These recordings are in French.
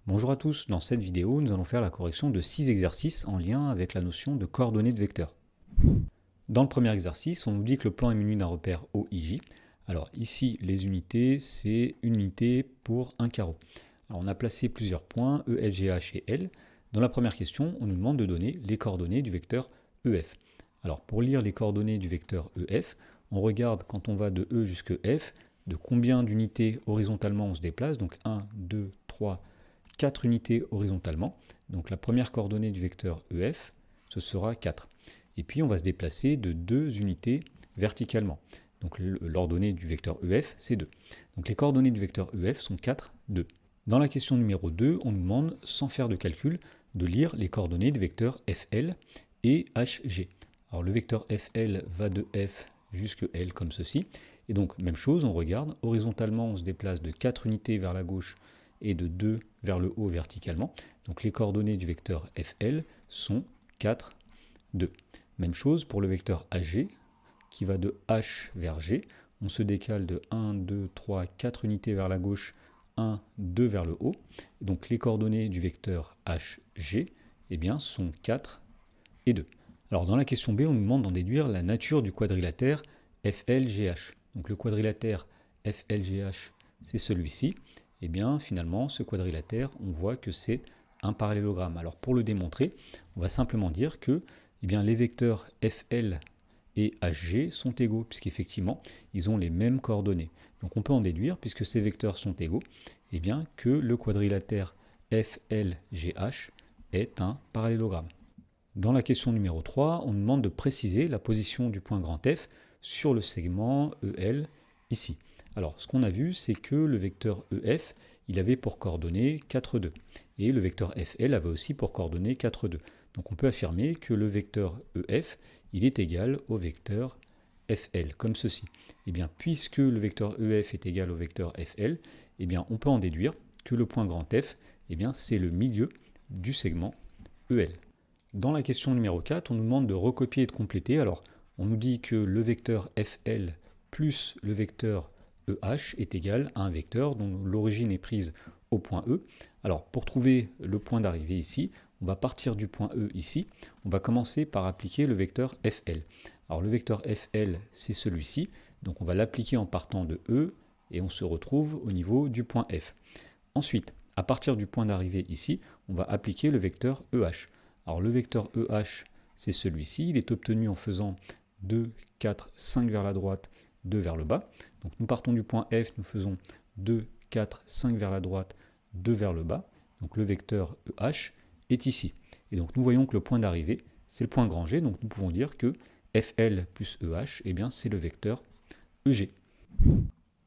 Bonjour à tous, dans cette vidéo, nous allons faire la correction de 6 exercices en lien avec la notion de coordonnées de vecteurs. Dans le premier exercice, on nous dit que le plan est muni d'un repère OIJ. Alors ici, les unités, c'est une unité pour un carreau. Alors on a placé plusieurs points, E, F, G, H et L. Dans la première question, on nous demande de donner les coordonnées du vecteur EF. Alors pour lire les coordonnées du vecteur EF, on regarde quand on va de E jusqu'à F, de combien d'unités horizontalement on se déplace, donc 1, 2, 3, 4 unités horizontalement. Donc la première coordonnée du vecteur EF, ce sera 4. Et puis on va se déplacer de 2 unités verticalement. Donc l'ordonnée du vecteur EF, c'est 2. Donc les coordonnées du vecteur EF sont 4, 2. Dans la question numéro 2, on nous demande, sans faire de calcul, de lire les coordonnées des vecteurs FL et HG. Alors le vecteur FL va de F jusqu'à L comme ceci. Et donc même chose, on regarde, horizontalement on se déplace de 4 unités vers la gauche et de 2 vers le haut verticalement. Donc les coordonnées du vecteur FL sont 4, 2. Même chose pour le vecteur AG, qui va de H vers G. On se décale de 1, 2, 3, 4 unités vers la gauche, 1, 2 vers le haut. Donc les coordonnées du vecteur HG eh bien, sont 4 et 2. Alors dans la question B, on nous demande d'en déduire la nature du quadrilatère FLGH. Donc le quadrilatère FLGH, c'est celui-ci. Et bien finalement, ce quadrilatère, on voit que c'est un parallélogramme. Alors pour le démontrer, on va simplement dire que eh bien, les vecteurs FL et HG sont égaux, puisqu'effectivement, ils ont les mêmes coordonnées. Donc on peut en déduire, puisque ces vecteurs sont égaux, eh bien, que le quadrilatère FLGH est un parallélogramme. Dans la question numéro 3, on nous demande de préciser la position du point grand F sur le segment EL ici. Alors, ce qu'on a vu, c'est que le vecteur EF, il avait pour coordonnées 4, 2. Et le vecteur FL avait aussi pour coordonnées 4, 2. Donc on peut affirmer que le vecteur EF, il est égal au vecteur FL, comme ceci. Et bien, puisque le vecteur EF est égal au vecteur FL, eh bien, on peut en déduire que le point grand F, eh bien, c'est le milieu du segment EL. Dans la question numéro 4, on nous demande de recopier et de compléter. Alors, on nous dit que le vecteur FL plus le vecteur EH est égal à un vecteur dont l'origine est prise au point E. Alors, pour trouver le point d'arrivée ici, on va partir du point E ici. On va commencer par appliquer le vecteur FL. Alors, le vecteur FL, c'est celui-ci. Donc, on va l'appliquer en partant de E et on se retrouve au niveau du point F. Ensuite, à partir du point d'arrivée ici, on va appliquer le vecteur EH. Alors le vecteur EH, c'est celui-ci, il est obtenu en faisant 2, 4, 5 vers la droite, 2 vers le bas. Donc nous partons du point F, nous faisons 2, 4, 5 vers la droite, 2 vers le bas. Donc le vecteur EH est ici. Et donc nous voyons que le point d'arrivée, c'est le point grand G, donc nous pouvons dire que FL plus EH, eh bien c'est le vecteur EG.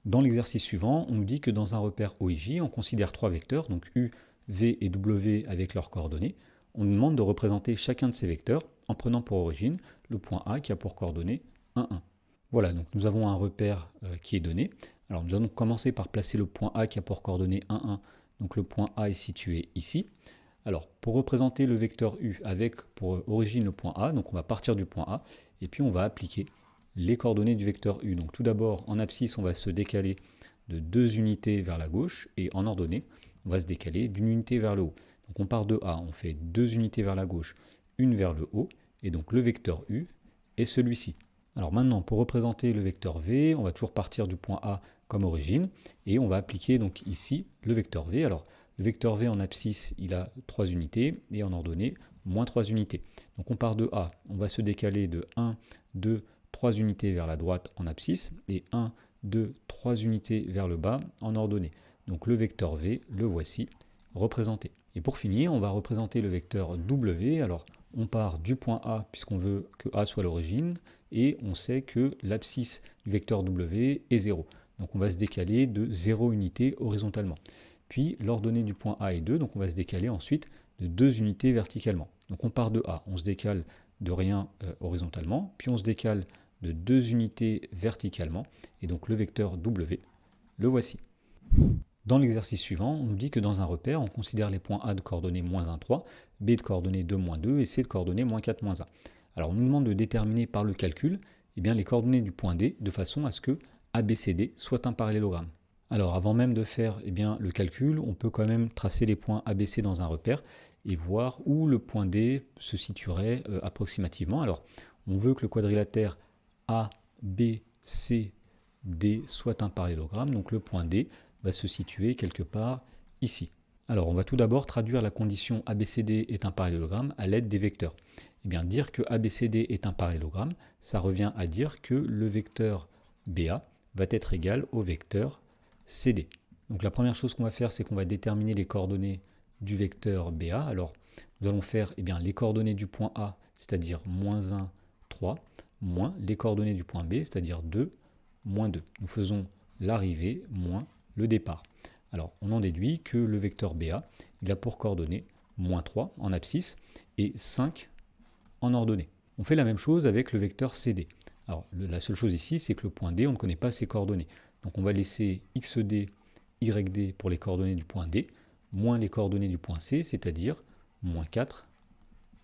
Dans l'exercice suivant, on nous dit que dans un repère OIJ, on considère 3 vecteurs, donc U, V et W avec leurs coordonnées. On nous demande de représenter chacun de ces vecteurs en prenant pour origine le point A qui a pour coordonnées 1, 1. Voilà, donc nous avons un repère qui est donné. Alors nous allons commencer par placer le point A qui a pour coordonnées 1, 1. Donc le point A est situé ici. Alors pour représenter le vecteur U avec pour origine le point A, donc on va partir du point A et puis on va appliquer les coordonnées du vecteur U. Donc tout d'abord en abscisse on va se décaler de 2 unités vers la gauche et en ordonnée on va se décaler d'une unité vers le haut. Donc on part de A, on fait 2 unités vers la gauche, une vers le haut, et donc le vecteur U est celui-ci. Alors maintenant, pour représenter le vecteur V, on va toujours partir du point A comme origine, et on va appliquer donc ici le vecteur V. Alors le vecteur V en abscisse, il a 3 unités, et en ordonnée, moins 3 unités. Donc on part de A, on va se décaler de 1, 2, 3 unités vers la droite en abscisse, et 1, 2, 3 unités vers le bas en ordonnée. Donc le vecteur V, le voici, représenté. Et pour finir, on va représenter le vecteur W. Alors, on part du point A, puisqu'on veut que A soit l'origine, et on sait que l'abscisse du vecteur W est 0. Donc on va se décaler de 0 unités horizontalement. Puis, l'ordonnée du point A est 2, donc on va se décaler ensuite de 2 unités verticalement. Donc on part de A, on se décale de rien horizontalement, puis on se décale de 2 unités verticalement, et donc le vecteur W, le voici. Dans l'exercice suivant, on nous dit que dans un repère, on considère les points A de coordonnées moins 1, 3, B de coordonnées 2, moins 2 et C de coordonnées moins 4, moins 1. Alors on nous demande de déterminer par le calcul eh bien, les coordonnées du point D de façon à ce que ABCD soit un parallélogramme. Alors avant même de faire le calcul, on peut quand même tracer les points ABC dans un repère et voir où le point D se situerait approximativement. Alors on veut que le quadrilatère ABCD soit un parallélogramme, donc le point D va se situer quelque part ici. Alors on va tout d'abord traduire la condition ABCD est un parallélogramme à l'aide des vecteurs. Dire que ABCD est un parallélogramme, ça revient à dire que le vecteur BA va être égal au vecteur CD. Donc la première chose qu'on va faire, c'est qu'on va déterminer les coordonnées du vecteur BA. Alors nous allons faire les coordonnées du point A, c'est-à-dire -1, 3, moins les coordonnées du point B, c'est-à-dire 2, -2. Nous faisons l'arrivée moins le départ. Alors on en déduit que le vecteur BA, il a pour coordonnées -3 en abscisse et 5 en ordonnée. On fait la même chose avec le vecteur CD. Alors la seule chose ici, c'est que le point D, on ne connaît pas ses coordonnées. Donc on va laisser XD, YD pour les coordonnées du point D, moins les coordonnées du point C, c'est-à-dire -4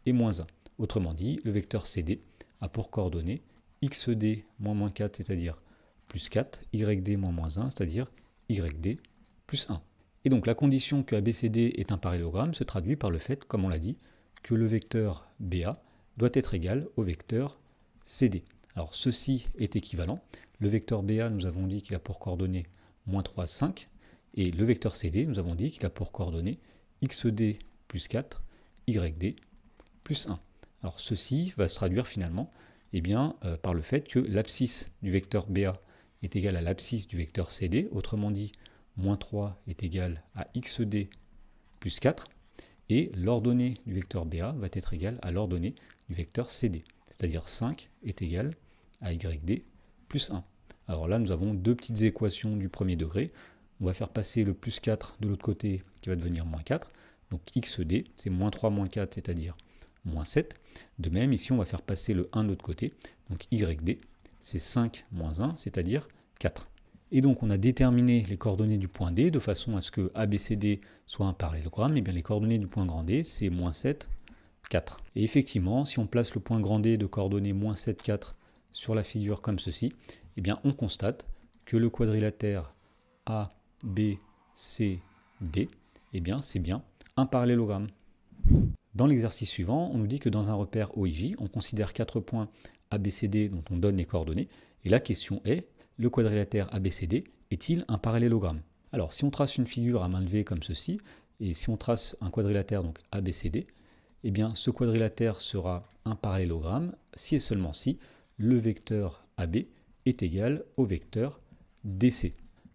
et -1. Autrement dit, le vecteur CD a pour coordonnées XD moins -4, c'est-à-dire +4, YD moins -1, c'est-à-dire YD plus 1. Et donc la condition que ABCD est un parallélogramme se traduit par le fait, comme on l'a dit, que le vecteur BA doit être égal au vecteur CD. Alors ceci est équivalent. Le vecteur BA, nous avons dit qu'il a pour coordonnées -3, 5. Et le vecteur CD, nous avons dit qu'il a pour coordonnées XD plus 4, YD plus 1. Alors ceci va se traduire finalement par le fait que l'abscisse du vecteur BA est égale à l'abscisse du vecteur CD. Autrement dit, -3 est égal à XD plus 4. Et l'ordonnée du vecteur BA va être égale à l'ordonnée du vecteur CD. C'est-à-dire 5 est égal à YD plus 1. Alors là, nous avons deux petites équations du premier degré. On va faire passer le plus 4 de l'autre côté qui va devenir -4. Donc XD, c'est -3, -4, c'est-à-dire -7. De même, ici, on va faire passer le 1 de l'autre côté. Donc YD, c'est 5 -1, c'est-à-dire 4. Et donc on a déterminé les coordonnées du point D de façon à ce que ABCD soit un parallélogramme. Et bien les coordonnées du point grand D, c'est -7, 4. Et effectivement, si on place le point grand D de coordonnées -7, 4 sur la figure comme ceci, on constate que le quadrilatère ABCD, c'est bien un parallélogramme. Dans l'exercice suivant, on nous dit que dans un repère OIJ, on considère 4 points ABCD dont on donne les coordonnées. Et la question est, le quadrilatère ABCD est-il un parallélogramme? Alors si on trace une figure à main levée comme ceci, et si on trace un quadrilatère donc ABCD, ce quadrilatère sera un parallélogramme si et seulement si le vecteur AB est égal au vecteur DC.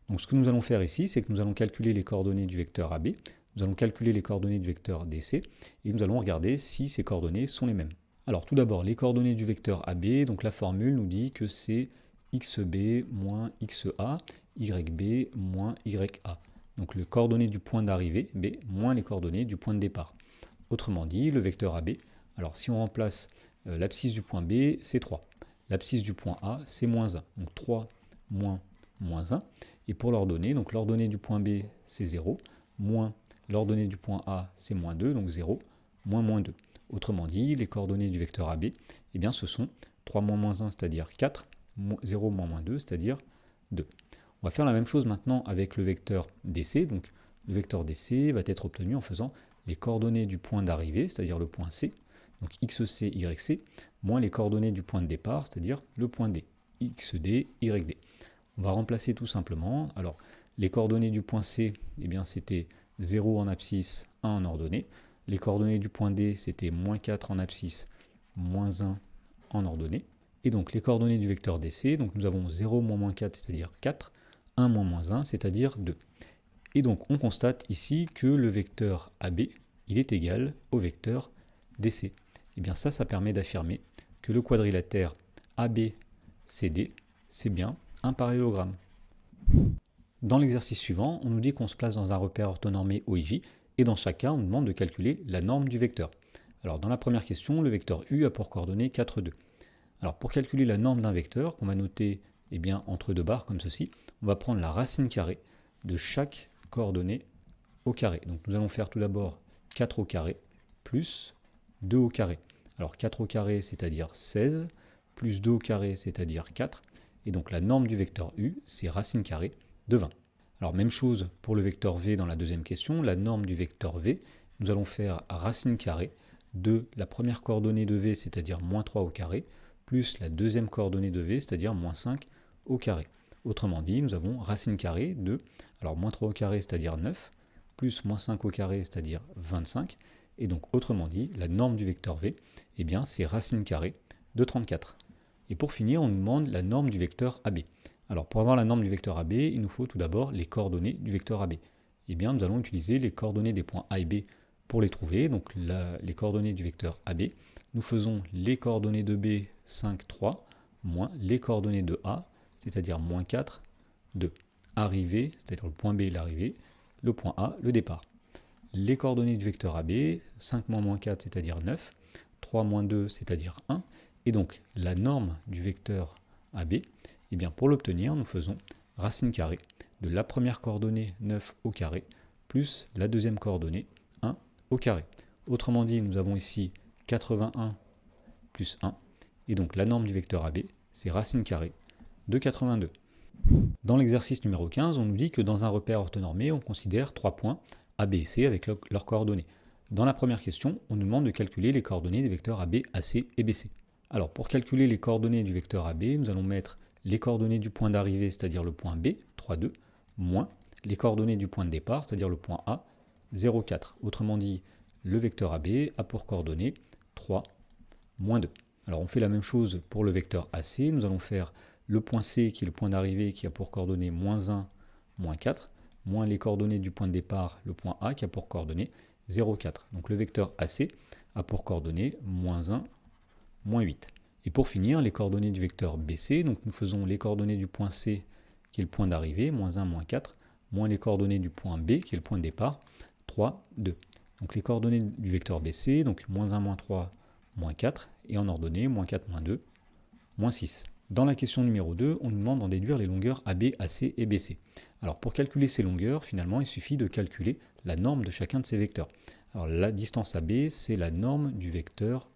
Donc ce que nous allons faire ici, c'est que nous allons calculer les coordonnées du vecteur AB, nous allons calculer les coordonnées du vecteur DC, et nous allons regarder si ces coordonnées sont les mêmes. Alors tout d'abord, les coordonnées du vecteur AB, donc la formule nous dit que c'est XB moins XA, YB moins YA. Donc les coordonnées du point d'arrivée, B, moins les coordonnées du point de départ. Autrement dit, le vecteur AB, alors si on remplace l'abscisse du point B, c'est 3. L'abscisse du point A, c'est -1. Donc 3 moins -1. Et pour l'ordonnée, donc l'ordonnée du point B, c'est 0, moins l'ordonnée du point A, c'est -2, donc 0, -2. Autrement dit, les coordonnées du vecteur AB, ce sont 3 moins -1, c'est-à-dire 4, 0 moins -2, c'est-à-dire 2. On va faire la même chose maintenant avec le vecteur DC. Donc le vecteur DC va être obtenu en faisant les coordonnées du point d'arrivée, c'est-à-dire le point C, donc XC, YC, moins les coordonnées du point de départ, c'est-à-dire le point D, XD, YD. On va remplacer tout simplement. Alors les coordonnées du point C, c'était 0 en abscisse, 1 en ordonnée. Les coordonnées du point D, c'était -4 en abscisse, -1 en ordonnée. Et donc les coordonnées du vecteur DC, donc nous avons 0 moins -4, c'est-à-dire 4, 1 moins -1, c'est-à-dire 2. Et donc on constate ici que le vecteur AB, il est égal au vecteur DC. Ça permet d'affirmer que le quadrilatère ABCD, c'est bien un parallélogramme. Dans l'exercice suivant, on nous dit qu'on se place dans un repère orthonormé OIJ, et dans chaque cas, on nous demande de calculer la norme du vecteur. Alors dans la première question, le vecteur U a pour coordonnées 4, 2. Alors pour calculer la norme d'un vecteur, qu'on va noter entre deux barres comme ceci, on va prendre la racine carrée de chaque coordonnée au carré. Donc nous allons faire tout d'abord 4 au carré plus 2 au carré. Alors 4 au carré, c'est-à-dire 16, plus 2 au carré, c'est-à-dire 4. Et donc la norme du vecteur U, c'est racine carrée de 20. Alors même chose pour le vecteur v dans la deuxième question, la norme du vecteur v, nous allons faire racine carrée de la première coordonnée de v, c'est-à-dire moins 3 au carré, plus la deuxième coordonnée de v, c'est-à-dire moins 5 au carré. Autrement dit, nous avons racine carrée de, alors moins 3 au carré, c'est-à-dire 9, plus moins 5 au carré, c'est-à-dire 25, et donc autrement dit, la norme du vecteur v, eh bien c'est racine carrée de 34. Et pour finir, on nous demande la norme du vecteur AB. Alors pour avoir la norme du vecteur AB, il nous faut tout d'abord les coordonnées du vecteur AB. Eh bien, nous allons utiliser les coordonnées des points A et B pour les trouver. Donc les coordonnées du vecteur AB, nous faisons les coordonnées de B, 5, 3, moins les coordonnées de A, c'est-à-dire moins 4, 2. Arrivée, c'est-à-dire le point B, l'arrivée, le point A, le départ. Les coordonnées du vecteur AB, 5 moins 4, c'est-à-dire 9, 3 moins 2, c'est-à-dire 1, et donc la norme du vecteur AB, eh bien pour l'obtenir, nous faisons racine carrée de la première coordonnée 9 au carré, plus la deuxième coordonnée 1 au carré. Autrement dit, nous avons ici 81 plus 1, et donc la norme du vecteur AB, c'est racine carrée de 82. Dans l'exercice numéro 15, on nous dit que dans un repère orthonormé, on considère 3 points A, B et C avec leurs coordonnées. Dans la première question, on nous demande de calculer les coordonnées des vecteurs AB, AC et BC. Alors pour calculer les coordonnées du vecteur AB, nous allons mettre les coordonnées du point d'arrivée, c'est-à-dire le point B, 3, 2, moins les coordonnées du point de départ, c'est-à-dire le point A, 0, 4. Autrement dit, le vecteur AB a pour coordonnées 3, moins 2. Alors on fait la même chose pour le vecteur AC, nous allons faire le point C qui est le point d'arrivée qui a pour coordonnées moins 1, moins 4, moins les coordonnées du point de départ, le point A qui a pour coordonnées 0, 4. Donc le vecteur AC a pour coordonnées moins 1, moins 8. Et pour finir, les coordonnées du vecteur BC, donc nous faisons les coordonnées du point C qui est le point d'arrivée, moins 1, moins 4, moins les coordonnées du point B qui est le point de départ, 3, 2. Donc les coordonnées du vecteur BC, donc moins 1, moins 3, moins 4, et en ordonnée, moins 4, moins 2, moins 6. Dans la question numéro 2, on nous demande d'en déduire les longueurs AB, AC et BC. Alors pour calculer ces longueurs, finalement, il suffit de calculer la norme de chacun de ces vecteurs. Alors la distance AB, c'est la norme du vecteur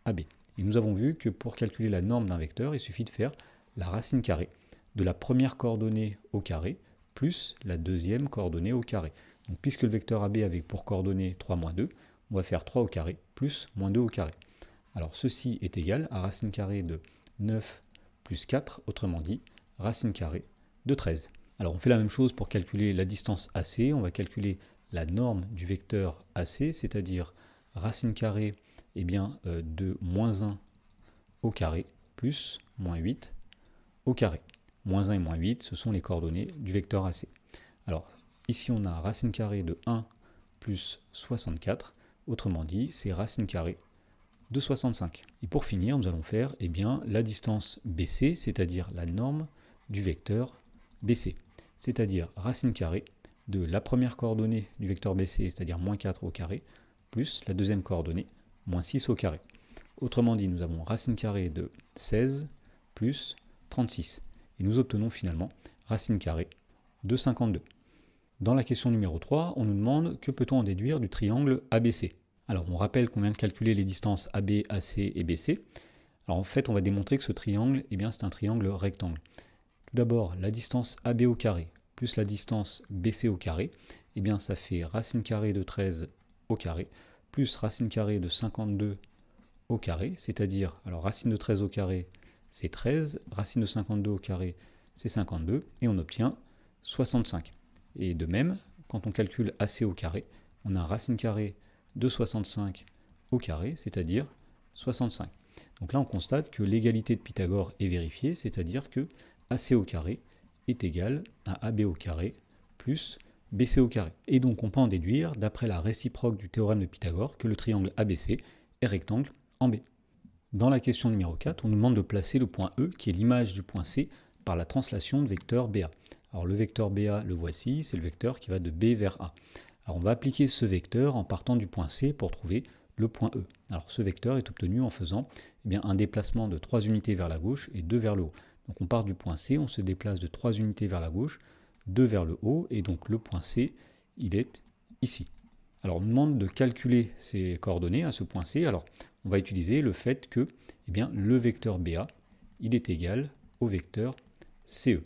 AB. Et nous avons vu que pour calculer la norme d'un vecteur, il suffit de faire la racine carrée de la première coordonnée au carré plus la deuxième coordonnée au carré. Donc puisque le vecteur AB avait pour coordonnée 3 moins 2, on va faire 3 au carré plus moins 2 au carré. Alors ceci est égal à racine carrée de 9 plus 4, autrement dit, racine carrée de 13. Alors on fait la même chose pour calculer la distance AC, on va calculer la norme du vecteur AC, c'est-à-dire racine carrée de moins 1 au carré plus moins 8 au carré. Moins 1 et moins 8, ce sont les coordonnées du vecteur AC. Alors ici on a racine carrée de 1 plus 64, autrement dit c'est racine carrée de 65. Et pour finir, nous allons faire la distance BC, c'est-à-dire la norme du vecteur BC, c'est-à-dire racine carrée de la première coordonnée du vecteur BC, c'est-à-dire moins 4 au carré, plus la deuxième coordonnée, moins 6 au carré. Autrement dit, nous avons racine carrée de 16 plus 36. Et nous obtenons finalement racine carrée de 52. Dans la question numéro 3, on nous demande que peut-on en déduire du triangle ABC. Alors on rappelle qu'on vient de calculer les distances AB, AC et BC. Alors en fait, on va démontrer que ce triangle, c'est un triangle rectangle. Tout d'abord, la distance AB au carré plus la distance BC au carré, ça fait racine carrée de 13 au carré plus racine carrée de 52 au carré, c'est-à-dire, alors racine de 13 au carré, c'est 13, racine de 52 au carré, c'est 52, et on obtient 65. Et de même, quand on calcule AC au carré, on a racine carrée de 65 au carré, c'est-à-dire 65. Donc là, on constate que l'égalité de Pythagore est vérifiée, c'est-à-dire que AC au carré est égal à AB au carré plus BC au carré. Et donc on peut en déduire, d'après la réciproque du théorème de Pythagore, que le triangle ABC est rectangle en B. Dans la question numéro 4, on nous demande de placer le point E, qui est l'image du point C, par la translation de vecteur BA. Alors le vecteur BA, le voici, c'est le vecteur qui va de B vers A. Alors on va appliquer ce vecteur en partant du point C pour trouver le point E. Alors ce vecteur est obtenu en faisant un déplacement de 3 unités vers la gauche et 2 vers le haut. Donc on part du point C, on se déplace de 3 unités vers la gauche, 2 vers le haut, et donc le point C, il est ici. Alors on nous demande de calculer ces coordonnées à ce point C. Alors on va utiliser le fait que le vecteur BA, il est égal au vecteur CE.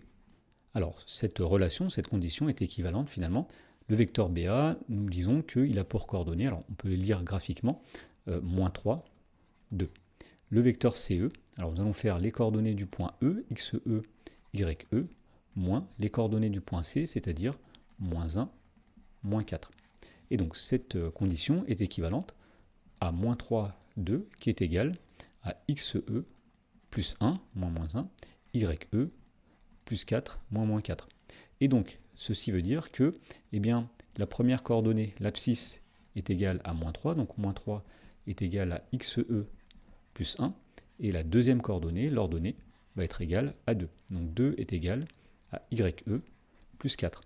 Alors, cette relation, cette condition est équivalente finalement. Le vecteur BA, nous disons qu'il a pour coordonnées, alors on peut le lire graphiquement, moins 3, 2. Le vecteur CE, alors nous allons faire les coordonnées du point E, XE, YE, moins les coordonnées du point C, c'est-à-dire moins 1, moins 4. Et donc cette condition est équivalente à moins 3, 2, qui est égal à XE plus 1, moins 1, YE plus 4, moins 4. Et donc, ceci veut dire que eh bien, la première coordonnée, l'abscisse, est égale à moins 3, donc moins 3 est égal à XE plus 1, et la deuxième coordonnée, l'ordonnée, va être égale à 2. Donc 2 est égal à YE plus 4.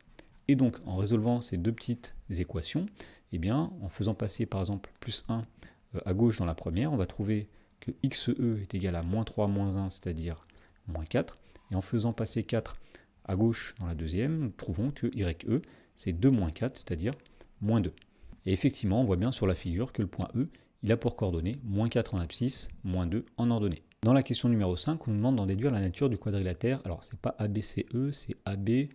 Et donc, en résolvant ces deux petites équations, eh bien, en faisant passer par exemple plus 1 à gauche dans la première, on va trouver que XE est égal à moins 3, moins 1, c'est-à-dire moins 4. Et en faisant passer 4 à gauche dans la deuxième, nous trouvons que YE, c'est 2 moins 4, c'est-à-dire moins 2. Et effectivement, on voit bien sur la figure que le point E, il a pour coordonnées moins 4 en abscisse, moins 2 en ordonnée. Dans la question numéro 5, on nous demande d'en déduire la nature du quadrilatère. Alors, c'est pas ABCE, c'est ABEC.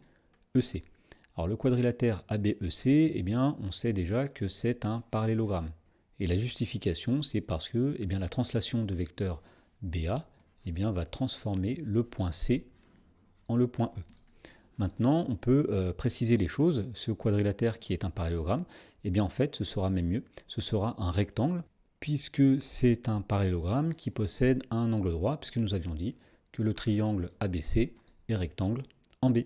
Alors, le quadrilatère ABEC, eh bien, on sait déjà que c'est un parallélogramme. Et la justification, c'est parce que eh bien, la translation de vecteur BA eh bien, va transformer le point C en le point E. Maintenant, on peut préciser les choses. Ce quadrilatère qui est un parallélogramme, eh bien en fait, ce sera même mieux. Ce sera un rectangle, puisque c'est un parallélogramme qui possède un angle droit, puisque nous avions dit que le triangle ABC est rectangle en B.